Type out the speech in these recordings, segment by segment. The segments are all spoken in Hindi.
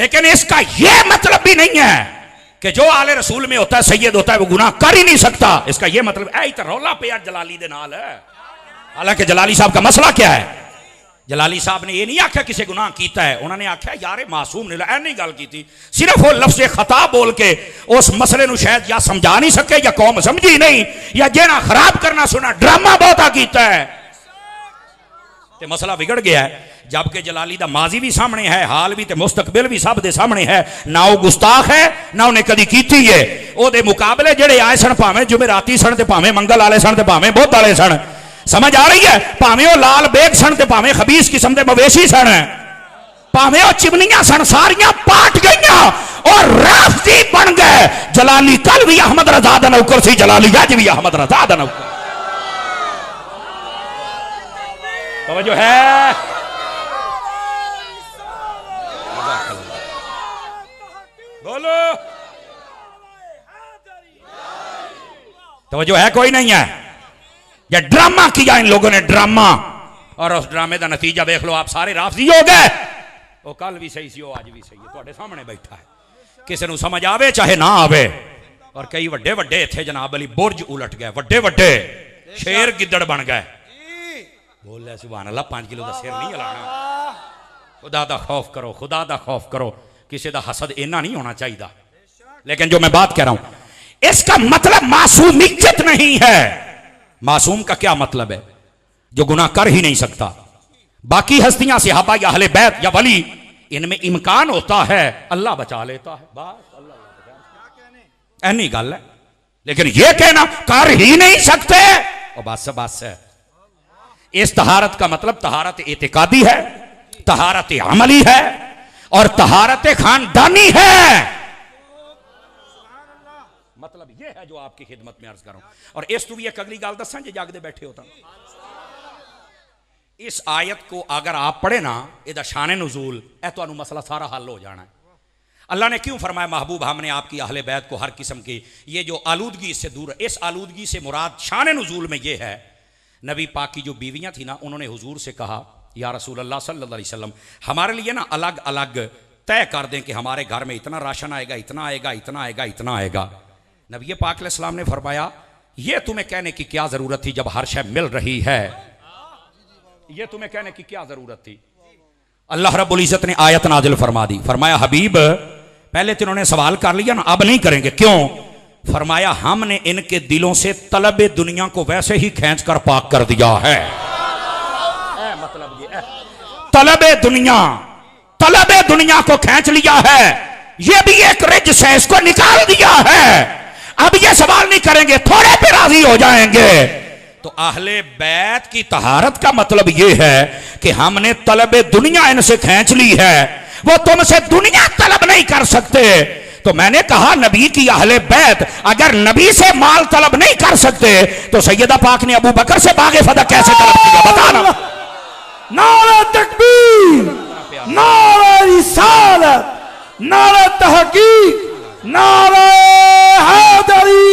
लेकिन इसका यह मतलब भी नहीं है कि जो आले रसूल में होता है, सैयद होता है, वो गुनाह कर ही नहीं सकता। इसका यह मतलब तो रौला पे यार जलाली दे नाल है। हालांकि जलाली साहब का मसला क्या है, जलाली साहब ने यह नहीं आख्या किसी गुनाह किया है, उन्होंने आख्या यार मासूम ने नहीं गल की थी, सिर्फ वो लफ्ज़ खता बोल के उस मसले को शायद या समझा नहीं सके या कौम समझी नहीं, या जेना खराब करना सुना ड्रामा बहुता किया है ते मसला बिगड़ गया है। जबकि जलाली दा माजी भी सामने है, हाल भी ते मुस्तकबिल भी सब दे सामने है। ना वो गुस्ताख है ना उन्हें कदी कीती है। ओदे मुकाबले जेड़े आए सन, भावें जुमेराती सन ते भावें मंगल वाले सन ते भावें बुध वाले सन, समझ आ रही है, भावें वो लाल बेग सन ते भावें खबीस किस्म के मवेशी सन, भावें वो चिमनियां सन, सारियां पाट गईयां और राफजी बन गए। जलाली कल भी अहमद रजा दा नौकर सी, जलाली अज भी अहमद रजा दा नौकर। तवज्जो है, बोलो तवज्जो है, कोई नहीं है। ये ड्रामा किया इन लोगों ने, ड्रामा, और उस ड्रामे का नतीजा देख लो, आप सारे राफजी हो गए। वो कल भी सही सी, वो आज भी सही है, तुम्हारे सामने बैठा है, किसी को समझ आवे चाहे ना आवे। और कई वड्डे वड्डे इत्थे जनाब अली बुर्ज उलट गए, वड्डे वड्डे शेर गिद्दड़ बन गए। बोल सुभान अल्लाह, 5 किलो का सिर नहीं हिलाना। खुदा दा खौफ करो, खुदा दा खौफ करो, किसी का हसद इना नहीं होना चाहिए। लेकिन जो मैं बात कह रहा हूं, इसका मतलब मासूमियत नहीं है। मासूम का क्या मतलब है? जो गुनाह कर ही नहीं सकता। बाकी हस्तियां सहाबा या अहले बैत या वली, इनमें इम्कान होता है, अल्लाह बचा लेता है, बस अल्लाह ऐनी गल है। लेकिन यह कहना कर ही नहीं सकते, और बस है। इस तहारत का मतलब तहारत एतिकादी है, तहारत अमली है और तहारत खानदानी है। मतलब यह है जो आपकी खिदमत में अर्ज कर रहा हूं। और इस तू भी एक अगली गल दसा जे जागदे बैठे होता, इस आयत को अगर आप पढ़े ना, इहदा शान नुज़ूल है, तो मसला सारा हल हो जाना है। अल्लाह ने क्यों फरमाया महबूब हमने आपकी अहले बैत को हर किस्म की ये जो आलूदगी इससे दूर है। इस आलूदगी से मुराद शान नुज़ूल में यह है, नबी पाक की जो बीवियां थी ना, उन्होंने हुजूर से कहा या रसूल अल्लाह सल्लल्लाहु अलैहि वसल्लम, हमारे लिए ना अलग अलग तय कर दें कि हमारे घर में इतना राशन आएगा, इतना आएगा, इतना आएगा, इतना आएगा। नबी पाक अलैहिस्सलाम ने फरमाया ये तुम्हें कहने की क्या जरूरत थी जब हर शय मिल रही है, ये तुम्हें कहने की क्या जरूरत थी। अल्लाह रब्बुल इज्जत ने आयत नाजिल फरमा दी, फरमाया हबीब पहले तो इन्होंने सवाल कर लिया ना, अब नहीं करेंगे। क्यों? फरमाया हमने इनके दिलों से तलबे दुनिया को वैसे ही खींच कर पाक कर दिया है। मतलब ये तलबे दुनिया को खींच लिया है, ये भी एक रिज्स है, इसको निकाल दिया है। अब ये सवाल नहीं करेंगे, थोड़े पे राजी हो जाएंगे। तो अहले बैत की तहारत का मतलब ये है कि हमने तलबे दुनिया इनसे खींच ली है, वो तुमसे दुनिया तलब नहीं कर सकते। तो मैंने कहा नबी की अहले बैत अगर नबी से माल तलब नहीं कर सकते तो सैयदा पाक ने अबू बकर से बागे फदा कैसे तलब किया, बताना। नारा तकबीर, नारा रिसालत, नारा तहकीक, नारा हैदरी,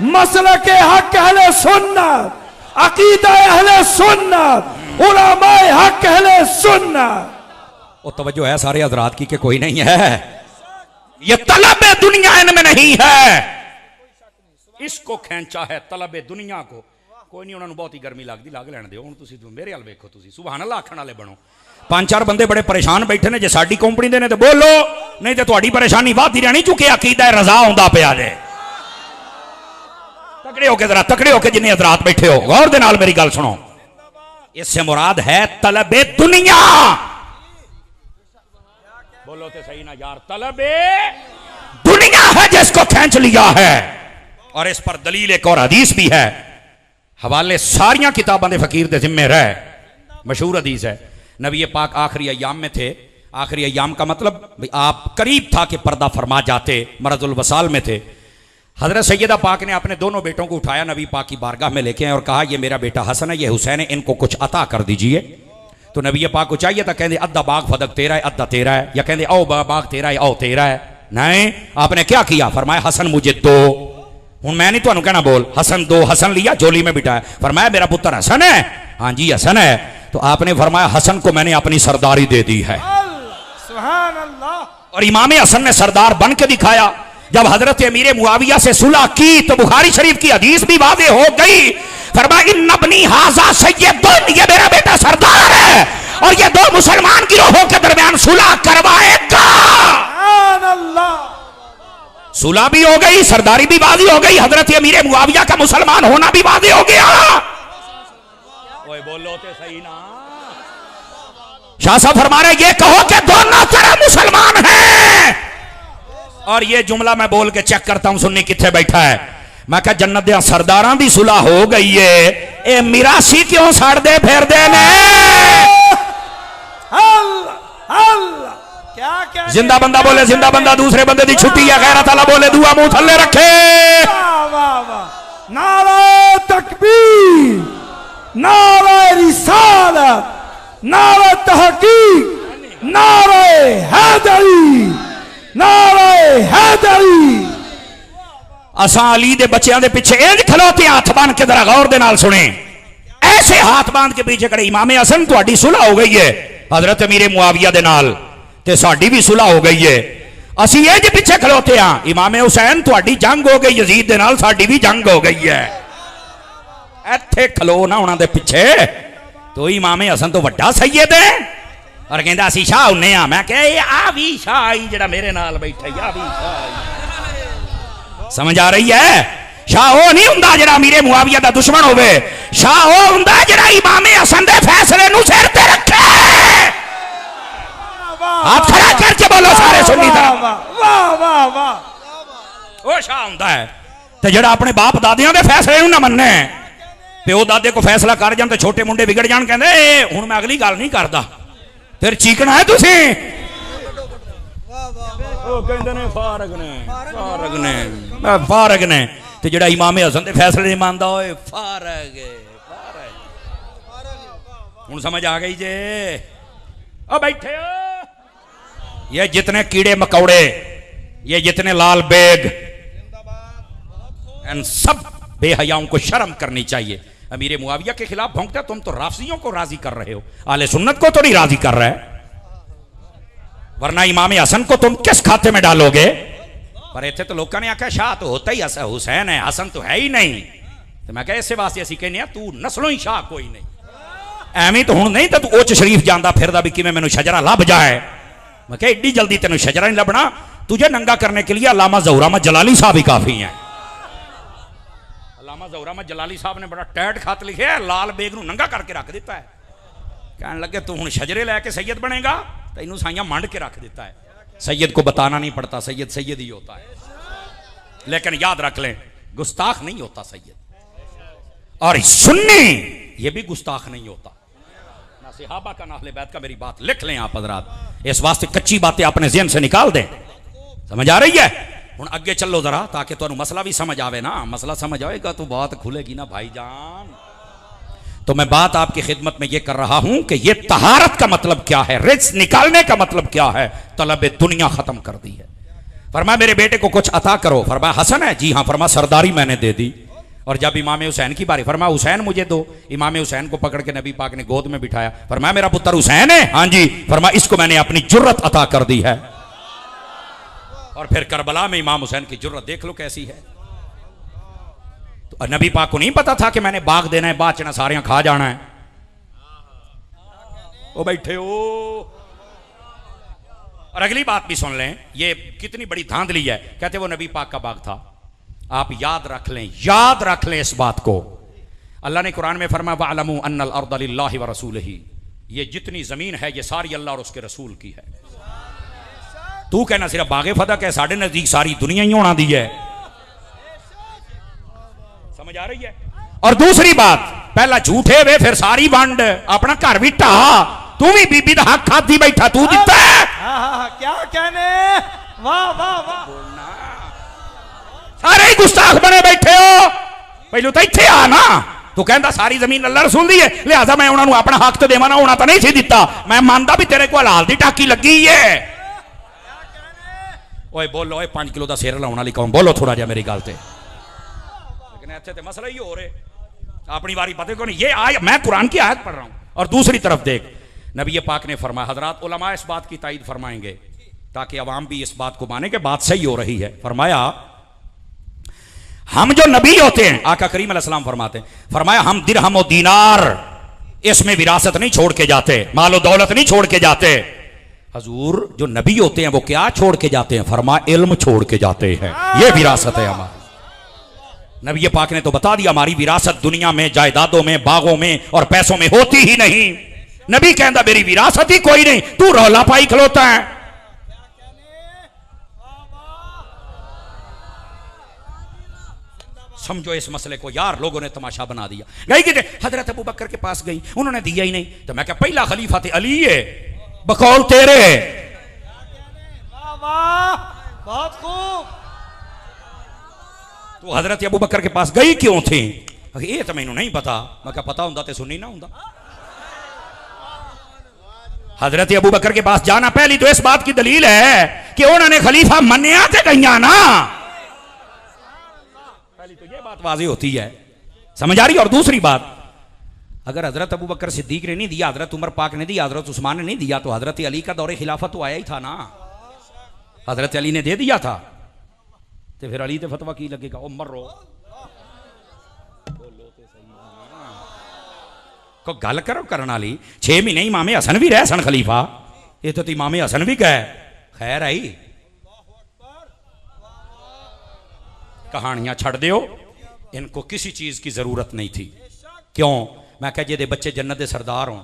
मसलक हक अहले सुन्नत, अकीदा अहले सुन्नत, उलमाए हक अहले सुन्नत। और तवज्जो है सारे हजरात की कि कोई नहीं है, ये तलबे दुनिया इनमें नहीं है, इसको खींचा है तलबे दुनिया को। कोई नहीं, उन्होंने बहुत ही गर्मी लगती, लग लैन दो। हुण मेरे हाल वेखो, सुभान अल्लाह आखण वाले बनो। 5-4 बंदे बड़े परेशान बैठे ने, जे साडी कंपनी दे ने ते बोलो, नहीं तो तुहाडी परेशानी वधदी रहनी। चुके अकीदा रजा आउंदा पिया जे। तकड़े होके जरा, तकड़े होके जिन्ने हजरात बैठे हो, गौर दे नाल मेरी गल सुनो। इससे मुराद है तलबे दुनिया। बोलो तो सही ना यार, तलबे दुनिया है जिसको खींच लिया है। और इस पर दलील एक और हदीस भी है, हवाले सारियां किताबां दे फकीर दे जिम्मे रहे, मशहूर हदीस है। नबी पाक आखिरी अय्याम में थे, आखिरी अय्याम का मतलब आप करीब था कि पर्दा फरमा जाते, मरजुल वसाल में थे। हजरत सैयदा पाक ने अपने दोनों बेटों को उठाया, नबी पाक की बारगाह में लेके आए और कहा ये मेरा बेटा हसन है, ये हुसैन है, इनको कुछ अता कर दीजिए। तो नबी पाक को चाहिए था, कहते अद्धा बाग फदक तेरा है, अद्धा तेरा है, या कहते आओ बाग तेरा है, आओ तेरा है। नहीं, आपने क्या किया? फरमाया हसन मुझे दो। हूं मैं नहीं तुहानू कहना बोल हसन दो, हसन लिया जोली में बिठाया, फरमाया मेरा पुत्र हसन है, हाँ जी हसन है। तो आपने फरमाया हसन को मैंने अपनी सरदारी दे दी है। सुभान अल्लाह। और इमाम हसन ने सरदार बन के दिखाया। जब हजरत अमीर मुआविया से सुलह की तो बुखारी शरीफ की हदीस भी वाज़ेह हो गई। फरमाया इन्न इब्नी हाज़ा सय्यदुन, ये मेरा बेटा सरदार है और ये दो मुसलमान गिरोहों के दरमियान सुलह करवाएगा। सुलह भी हो गई, सरदारी भी वाज़ेह हो गई, हजरत अमीर मुआविया का मुसलमान होना भी वाज़ेह हो गया। ओए बोलो तो सही ना। शाह साहब फरमा रहे ये कहो कि दोनों तरह मुसलमान हैं। और ये जुमला मैं बोल के चेक करता हूं सुन्नी किथे बैठा है। मैं कहा जन्नत दे सरदारां दी सुलह हो गई है, ए मिरासी क्यों सड़दे फिरदे ने? क्या जिंदा बंदा बोले जिंदा बंदा, दूसरे बंदे दी छुट्टी है, गैरत वाला बोले दुआ मुंह थल्ले रखे। नारे तकबीर, नारे रिसालत, नारे तहकीक, नारे हैदरी, नारे हैदरी। असा अली दे बच्चों के पिछे इंज खलोते हाथ बांध के जरा गौर दे नाल सुने। ऐसे हाथ बांध के पीछे खड़े इमाम हसन तुहाडी सुलह हो गई है हजरत अमीर मुआविया दे नाल, ते साडी भी सुलह हो गई है। असी इंज पिछे खलोते हां, इमाम हुसैन तुहाडी जंग हो गई यजीद दे नाल, साडी भी जंग हो गई है। इत्थे खलो ना उन्हां दे पिछे तो इमाम हसन तो वड्डा सैयद है और कहंदा असी शाह हुन्ने आ। मैं कहा आ भी शाह आई जेड़ा मेरे नाल बैठा, आ भी शाह। समझ आ रही है? शाह वो नहीं हुंदा जेड़ा अमीर मुआविया दा दुश्मन होवे, शाह वो हुंदा जेड़ा इमाम हसन दे फैसले नूं सिर ते रखे। हाथ खड़ा करके बोलो सारे सुन्नी तरह। वाह वाह वाह। वो शाह हुंदा है ते जेड़ा अपने बाप दादियां दे फैसले नूं ना मन्ने। प्यो दादे को फैसला कर जान तो छोटे मुंडे बिगड़ जान, कहंदे हुण मैं अगली गल नहीं करदा, फिर चीकना है तुसी। ओ कहंदे ने फारग ने फारग ने फारग ने, ते जेड़ा इमाम हसन दे फैसले नहीं मानदा ओए फारग फारग। हुण समझ आ गई जे? ओ बैठे हो ये जितने कीड़े मकौड़े, ये जितने लाल बेग, इन सब बेहयाओं को शर्म करनी चाहिए। अमीर मुआविया के खिलाफ भौंकता, तुम तो राफियों को राजी कर रहे हो, आले सुन्नत को तो नहीं राजी कर रहे, वरना इमाम हसन को तुम किस खाते में डालोगे? पर इतने तो लोगों ने आख्या शाह तो होता ही हुसैन है, हसन तो है ही नहीं। तो मैं कहा इसे वास्ते असी कहने तू नस्लों ही शाह कोई नहीं, एवं तो हूं नहीं तो तू उच्च शरीफ जाता फिरदा भी किवें मैनू शजरा लभ जाए। मैं कहा एड्डी जल्दी तेन शजरा नहीं लभना, तुझे नंगा करने के लिए अल्लामा ज़हुरामा जलाली साहब ही काफी है। अल्लामा ज़हुरामा जलाली साहब ने बड़ा टैट खत लिखे है, लाल बेग नूं नंगा करके रख दिता है। कहने लगे तू हुण शजरे लैके सैयद बनेगा, तेनू साइयां मंड के रख दिता है। सैयद को बताना नहीं पड़ता, सैयद सैयद ही होता है। लेकिन याद रख लें गुस्ताख नहीं होता सैयद, और सुन्नी ये भी गुस्ताख नहीं होता। ना सहाबा का ना अहले बैत का, मेरी बात लिख लें आप हज़रात, इस वास्ते कच्ची बातें अपने ज़हन से निकाल दें। समझ आ रही है? हुण अगे चलो जरा, ताकि तुहानू मसला भी समझ आवे ना। मसला समझ आएगा तो बात खुलेगी ना भाईजान। तो मैं बात आपकी खिदमत में ये कर रहा हूं कि ये तहारत का मतलब क्या है, रिज्क निकालने का मतलब क्या है। तलब दुनिया खत्म कर दी है। फरमाया मेरे बेटे को कुछ अता करो। फरमाया हसन है? जी हाँ। फरमाया सरदारी मैंने दे दी। और जब इमाम हुसैन की बारी, फरमाया हुसैन मुझे दो। इमाम हुसैन को पकड़ के नबी पाक ने गोद में बिठाया। फरमाया मेरा पुत्र हुसैन है? हाँ जी। फरमाया इसको मैंने अपनी जुर्रत अता कर दी है। और फिर करबला में इमाम हुसैन की जुर्रत देख लो कैसी है। तो नबी पाक को नहीं पता था कि मैंने बाग देना है, बाचना सारियां खा जाना है। ओ बैठे हो। और अगली बात भी सुन लें, ये कितनी बड़ी धांधली है। कहते वो नबी पाक का बाग था। आप याद रख लें, याद रख लें इस बात को। अल्लाह ने कुरान में फरमाया वअलमू अन्नल अर्द लिल्लाहि व रसूलिही, ये जितनी जमीन है ये सारी अल्लाह और उसके रसूल की है। तू कहना सिर्फ बागे फदक है, साढ़े नजदीक सारी दुनिया ही होना दी है। समझ आ रही है? और दूसरी बात, पहला झूठे वे फिर सारी वंड, अपना घर भी ढा, तू भी बीबी दा हक खाती बैठा, तू दिता है। क्या कहने, वाह वाह वाह। सारे ही गुस्ताख बने बैठे हो। पहलू तो इत्थे आ ना, तू कहता सारी जमीन अल्लाह रसूल दी है, लिहाजा मैं उन्होंने अपना हक तो देवा ना होना तो नहीं सी दिता। मैं मानता भी तेरे को हलाल दी टाकी लगी है। ओए बोलो, ओए 5 किलो का सिर लाने वाली कौन, बोलो थोड़ा जा मेरी गल ते। लेकिन इत्थे ते मसला ही हो रहे, अपनी बारी पता को नहीं। ये आयत मैं कुरान की आयत पढ़ रहा हूं। और दूसरी तरफ देख, नबी पाक ने फरमाया, हजरात उलमा इस बात की तायद फरमाएंगे ताकि अवाम भी इस बात को माने कि बात सही हो रही है। फरमाया हम जो नबी होते हैं, आका करीम अलैहिस्सलाम फरमाते हैं, फरमाया हम दिरहम और दीनार इसमें विरासत नहीं छोड़ के जाते, मालो दौलत नहीं छोड़ के जाते। हजूर जो नबी होते हैं वो क्या छोड़ के जाते हैं? फरमा इल्म छोड़ के जाते हैं, ये विरासत है हमारी। नबी पाक ने तो बता दिया हमारी विरासत दुनिया में जायदादों में बागों में और पैसों में होती ही नहीं। नबी कहता मेरी विरासत ही कोई नहीं, तू रौला पाई खलोता है। समझो इस मसले को यार, लोगों ने तमाशा बना दिया। गई कि हजरत अबू बकर के पास गई, उन्होंने दिया ही नहीं। तो मैं क्या पहला खलीफा थे अली है बकौल तेरे। बहुत खूब। तो हजरत अबू बकर के पास गई क्यों थी? ये तो मैनू नहीं पता। मैं क्या पता होंदा ते सुनी ना होंदा। हजरत अबू बकर के पास जाना पहली तो इस बात की दलील है कि उन्होंने खलीफा मन्या ते गईया ना। पहली तो ये बात वाज़ेह होती है, समझ आ रही। और दूसरी बात, अगर हजरत अबू बकर सिद्दीक ने नहीं दिया, हजरत उमर पाक ने दिया, हजरत उस्मान ने नहीं दिया, तो हजरत अली का दौरे खिलाफत तो आया ही था ना। हजरत अली ने दे दिया था, तो फिर अली ते फतवा की लगेगा? ओ मरो को गल करो करने वाली। 6 महीने इमामे हसन भी रह सन खलीफा, ये तो इमामे हसन भी गए। खैर आई कहानियां छड़ दियो, इनको किसी चीज की जरूरत नहीं थी। क्यों? मैं कह जे बच्चे जन्नत के सरदार हों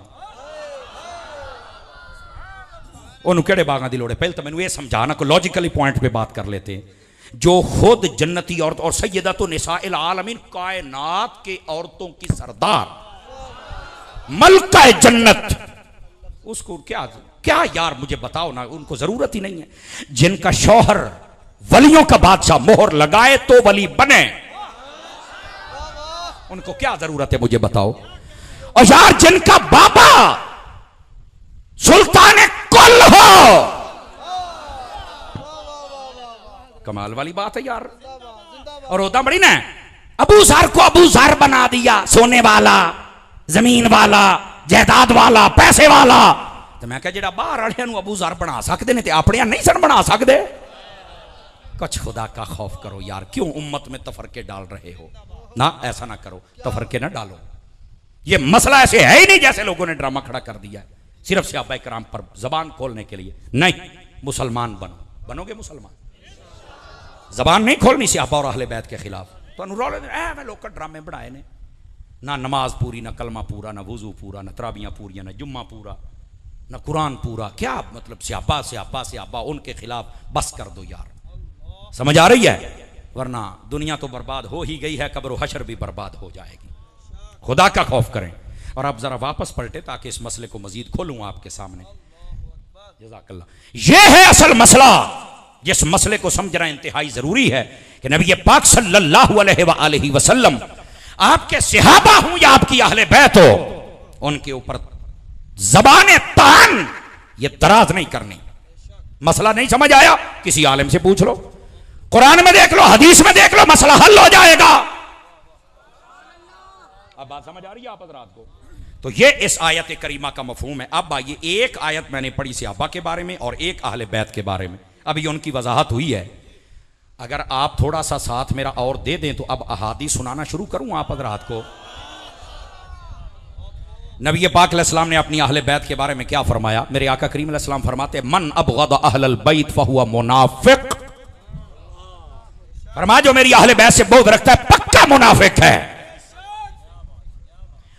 उन्होंने केड़े बागां दी लोड़ है? पहले तो मैंने ये समझाना को लॉजिकली पॉइंट पे बात कर लेते हैं। जो खुद जन्नती औरत और सैयदतु निसाइल आलमीन, कायनात के औरतों की सरदार, मलका जन्नत, उसको क्या क्या यार मुझे बताओ ना, उनको जरूरत ही नहीं है। जिनका शौहर वलियों का बादशाह मोहर लगाए तो वली बने, उनको क्या जरूरत है मुझे बताओ। और यार जिनका बाबा सुल्तान कुल हो, कमाल वाली बात है यार। और होता बड़ी ना, अबू ज़र को अबू ज़र बना दिया, सोने वाला, जमीन वाला, जायदाद वाला, पैसे वाला। तो मैं क्या जेड़ा बाहर वाले अबू ज़र बना सकते ने, अपने नहीं सन बना सकते? कुछ खुदा का खौफ करो यार, क्यों उम्मत में तफरके डाल रहे हो? ना ऐसा ना करो, तफरके ना डालो। ये मसला ऐसे है ही नहीं जैसे लोगों ने ड्रामा खड़ा कर दिया है, सिर्फ सहाबा किराम पर जबान खोलने के लिए। नहीं, मुसलमान बनो, बनोगे मुसलमान। जबान नहीं खोलनी सहाबा और अहले बैत के खिलाफ। तो मैं लोग ड्रामे बनाए ने, ना नमाज पूरी, ना कलमा पूरा, ना वुजू पूरा, ना तराबियां पूरियां, ना जुम्मा पूरा, ना कुरान पूरा। क्या मतलब? सहाबा सहाबा सहाबा, उनके खिलाफ बस कर दो यार। समझ आ रही है? वरना दुनिया तो बर्बाद हो ही गई है, कब्र हशर भी बर्बाद हो जाएगी। खुदा का खौफ करें। और अब जरा वापस पलटे ताकि इस मसले को मजीद खोलूं आपके सामने। जज़ाकल्लाह। यह है असल मसला, जिस मसले को समझना इंतहाई जरूरी है कि नबी पाक सल्लल्लाहु अलैहि वसल्लम, आपके सहाबा हूं या आपकी अहले बैत हो, उनके ऊपर जबान तान ये दराज नहीं करनी। मसला नहीं समझ आया? किसी आलिम से पूछ लो, कुरान में देख लो, हदीस में देख लो, मसला हल हो जाएगा। अब बात समझ आ रही है आप हज़रात को? तो ये इस आयत करीमा का मफहूम है। अब आइए, एक आयत मैंने पढ़ी सहाबा के बारे में और एक अहले बैत के बारे में, अभी उनकी वजाहत हुई है। अगर आप थोड़ा सा साथ मेरा और दे दें तो अब अहादीस सुनाना शुरू करूं आप हज़रात को। नबी पाक अलैहिस्सलाम ने अपनी अहले बैत के बारे में क्या फरमाया? मेरे आका करीम अलैहिस्सलाम फरमाते, मन अबग़द अहलल बैत फहुवा मुनाफिक। फरमाया जो मेरी अहले बैत से बोझ रखता है पक्का मुनाफिक है।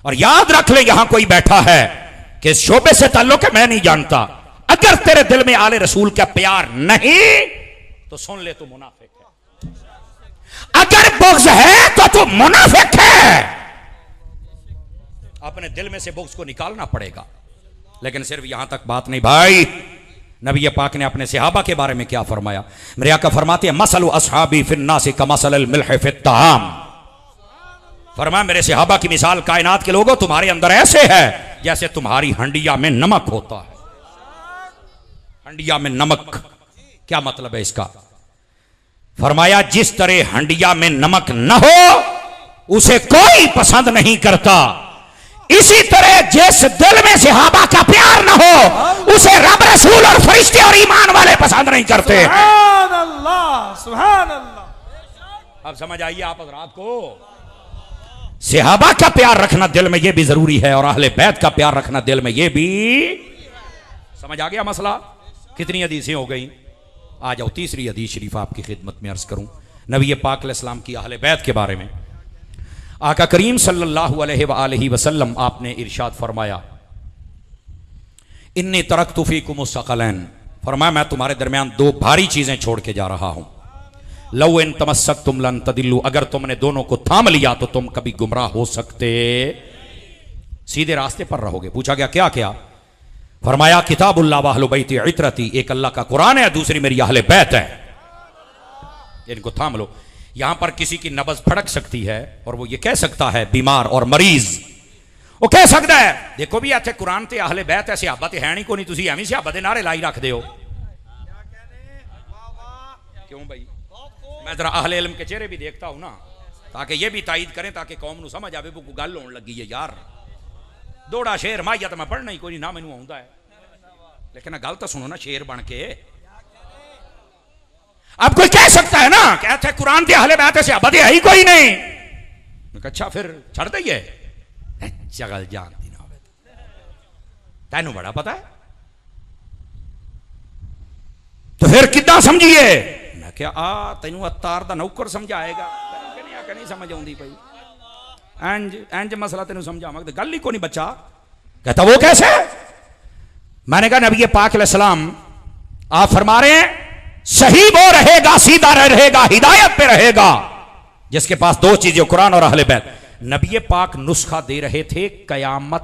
और याद रख ले, यहां कोई बैठा है कि इस शोबे से ताल्लुक है, मैं नहीं जानता। अगर तेरे दिल में आले रसूल का प्यार नहीं तो सुन ले, तू मुनाफिक है। अगर बुग़्ज़ है तो तू मुनाफिक है। अपने दिल में से बुग़्ज़ को निकालना पड़ेगा। लेकिन सिर्फ यहां तक बात नहीं भाई। नबी पाक ने अपने सहाबा के बारे में क्या फरमाया? मेरे आका फरमाते हैं, मसलु अस्हाबी फिन्नासी कमसलिल मिल्ह फित्तहाम। फरमाया मेरे सहाबा की मिसाल कायनात के लोगों तुम्हारे अंदर ऐसे है जैसे तुम्हारी हंडिया में नमक होता है। हंडिया में नमक, क्या मतलब है इसका? फरमाया जिस तरह हंडिया में नमक न हो उसे कोई पसंद नहीं करता, इसी तरह जिस दिल में सहाबा का प्यार न हो उसे रब रसूल और फरिश्ते और ईमान वाले पसंद नहीं करते। सुभान अल्लाह, सुभान अल्लाह। अब समझ आइए आप हज़रात को, सहाबा का प्यार रखना दिल में यह भी जरूरी है और अहले बैत का प्यार रखना दिल में यह भी। समझ आ गया मसला? कितनी हदीसें हो गई? आ जाओ तीसरी हदीस शरीफ आपकी खिदमत में अर्ज करूं, नबी पाक अलैहिस्सलाम की अहले बैत के बारे में। आका करीम सल्लल्लाहु अलैहि वसल्लम आपने इरशाद फरमाया, इन्नी तरक्तु फीकुमुस सकलैन, फरमाया मैं तुम्हारे दरमियान दो भारी चीजें छोड़ के जा रहा हूं। लौ इन तमस्सकतुम लन तदिल्लु, अगर तुमने दोनों को थाम लिया तो तुम कभी गुमराह हो सकते, सीधे रास्ते पर रहोगे। पूछा गया क्या क्या? फरमाया किताबुल्लाह व अहलु बैती इतरती, एक अल्लाह का कुरान है, दूसरी मेरी अहले बैत है, इनको थाम लो। यहां पर किसी की नब्ज फड़क सकती है और वो ये कह सकता है, बीमार और मरीज वो कह सकता है, देखो भी इतने कुरान ते अहले बैत है, सहाबा ते है नहीं को नहीं, तुसी एवं सहाबा दे नारे लाई रखते हो। क्यों भाई? मैं जरा अहले इल्म के चेहरे भी देखता हूं ना, ताकि ये भी तायद करें, ताकि कौम नू समझ आवे वो गल होने लगी है यार। दौड़ा शेर माइया तो मैं पढ़ना ही कोई ना, मैनू आउंदा है, लेकिन गल तो सुनो ना शेर बन के। अब कोई कह सकता है ना कहते हैं कुरान के अहले बैत से अबद है ही कोई नहीं, अच्छा फिर छड़ दइए, जगल जानती ना हो, तेनू बड़ा पता है तो फिर कितना समझिए। मैं क्या तेनू अतार दा नौकर समझाएगा, नहीं समझ आउंदी पई, इंज इंज मसला तेनू समझावांगा तो गल ही को नहीं बच्चा। कहता वो कैसे? मैंने कहा नबी पाक अलैहिस्सलाम आप फरमा रहे हैं सही वो रहेगा, सीधा रहेगा, हिदायत पे रहेगा जिसके पास दो चीजें कुरान और अहले बैत। नबी पाक नुस्खा दे रहे थे कयामत